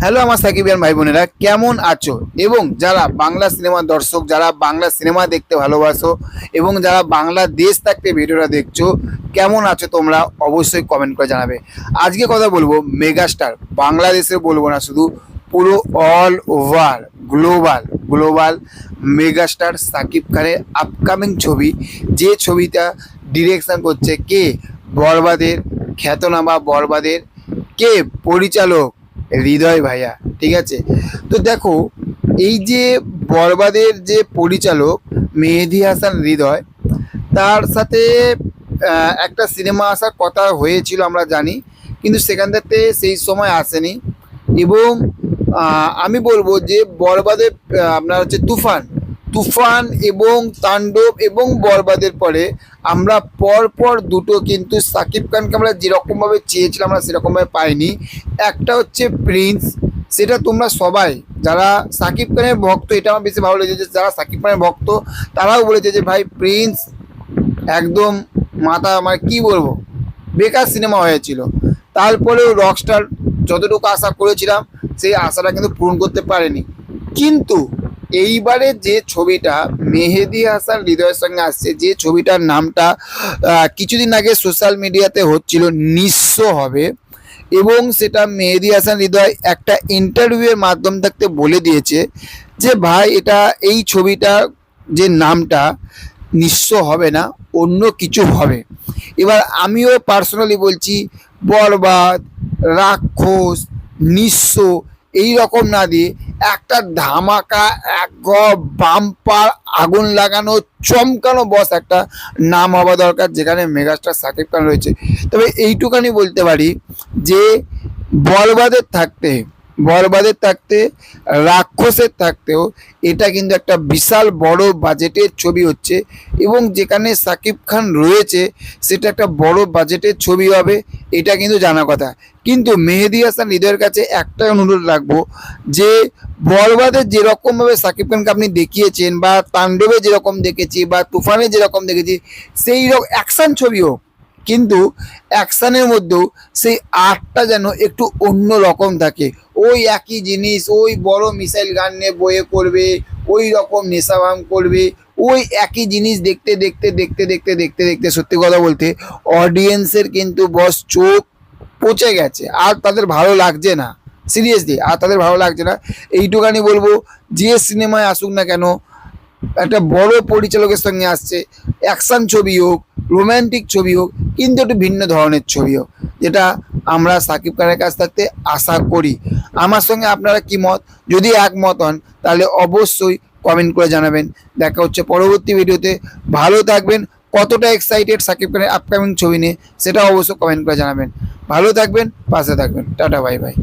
Hello আমার সাকিবিয়ান ভাই বোনেরা, কেমন আছো? এবং যারা বাংলা সিনেমা দর্শক, যারা বাংলা সিনেমা দেখতে ভালোবাসো এবং যারা বাংলাদেশ থাকতে ভিডিওটা দেখছো, কেমন আছো তোমরা? অবশ্যই কমেন্ট করে জানাবে। আজকে কথা বলবো মেগাস্টার, বাংলাদেশে বলবো না, শুধু পুরো all over global global megastar Shakib খানের আপকামিং ছবি, যে ছবিটা ডিরেকশন করছে কে? বরবাদের খ্যাতনামা বরবাদের কে পরিচালক? হৃদয় ভাইয়া। ঠিক আছে, তো দেখো, এই যে বরবাদের যে পরিচালক মেহেদী হাসান হৃদয়, তার সাথে একটা সিনেমা আসার কথা হয়েছিল আমরা জানি, কিন্তু সেখান থেকে সেই সময় আসেনি। এবং আমি বলবো যে বরবাদের আপনার হচ্ছে তুফান তুফান এবং তাণ্ডব এবং বরবাদের পরে আমরা পরপর দুটো কিন্তু সাকিব খানকে আমরা যেরকমভাবে চেয়েছিলাম আমরা সেরকমভাবে পাইনি। একটা হচ্ছে প্রিন্স, সেটা তোমরা সবাই যারা সাকিব খানের ভক্ত, এটা আমার বেশি ভালো লেগেছে, যারা সাকিব খানের ভক্ত তারাও বলেছে যে ভাই প্রিন্স একদম মাথা, মানে কী বলবো, বেকার সিনেমা হয়েছিল। তারপরেও রকস্টার যতটুকু আশা করেছিলাম সেই আশাটা কিন্তু পূরণ করতে পারেনি। কিন্তু এইবারে যে ছবিটা মেহেদী হাসান হৃদয়ের সঙ্গে আসছে, যে ছবিটার নামটা কিছুদিন আগে সোশ্যাল মিডিয়াতে হচ্ছিল নিঃস্ব হবে, এবং সেটা মেহেদী হাসান হৃদয় একটা ইন্টারভিউয়ের মাধ্যম থাকতে বলে দিয়েছে যে ভাই এটা এই ছবিটা যে নামটা নিঃস্ব হবে না, অন্য কিছু হবে। এবার আমিও পার্সোনালি বলছি, বরবাদ, রাক্ষস, নিঃস্ব এই রকম না দিয়ে একটা ধামাকা, এক বাম্পার, আগুন লাগানো, চমকানো বস একটা নাম হওয়া দরকার, যেখানে মেগাস্টার সাকিব খান রয়েছে। তবে এইটুখানি বলতে পারি যে বরবাদের থাকতে রাক্ষসের থাকতেও এটা কিন্তু একটা বিশাল বড় বাজেটের ছবি হচ্ছে, এবং যেখানে সাকিব খান রয়েছে সেটা একটা বড় বাজেটের ছবি হবে, এটা কিন্তু জানা কথা। কিন্তু মেহেদী হাসান হৃদয়ের কাছে একটাই অনুরোধ রাখবো যে বরবাদে যেরকমভাবে সাকিব খানকে আপনি দেখিয়েছেন, বা তাণ্ডবে যেরকম দেখেছি, বা তুফানে যেরকম দেখেছি, সেই রকম অ্যাকশান ছবি হোক, কিন্তু অ্যাকশানের মধ্যেও সেই আর্টটা যেন একটু অন্য রকম থাকে। ওই একই জিনিস, ওই বড় মিসাইল গান নিয়ে বয়ে করবে, ওই রকম নেশাভাং করবে, ওই একই জিনিস দেখতে দেখতে দেখতে দেখতে দেখতে দেখতে সত্যি কথা বলতে অডিয়েন্সের কিন্তু বস চোখ পচে গেছে, আর তাদের ভালো লাগছে না। সিরিয়াসলি আর তাদের ভালো লাগছে না। এইটুখানি বলবো, যে সিনেমায় আসুক না কেন, একটা বড় পরিচালকের সঙ্গে আসছে, অ্যাকশন ছবি হোক, রোম্যান্টিক ছবি হোক, কিন্তু একটু ভিন্ন ধরনের ছবি হোক, যেটা আমরা সাকিব খানের কাছ থাকতে আশা করি। আমার সঙ্গে আপনারা কি মত? যদি একমত হন তাহলে অবশ্যই কমেন্ট করে জানাবেন। দেখা হচ্ছে পরবর্তী ভিডিওতে। ভালো থাকবেন। কতটা এক্সাইটেড সাকিব খানের আপকামিং ছবি নিয়ে সেটা অবশ্যই কমেন্ট করে জানাবেন। ভালো থাকবেন, পাশে থাকবেন। Tata, bye bye.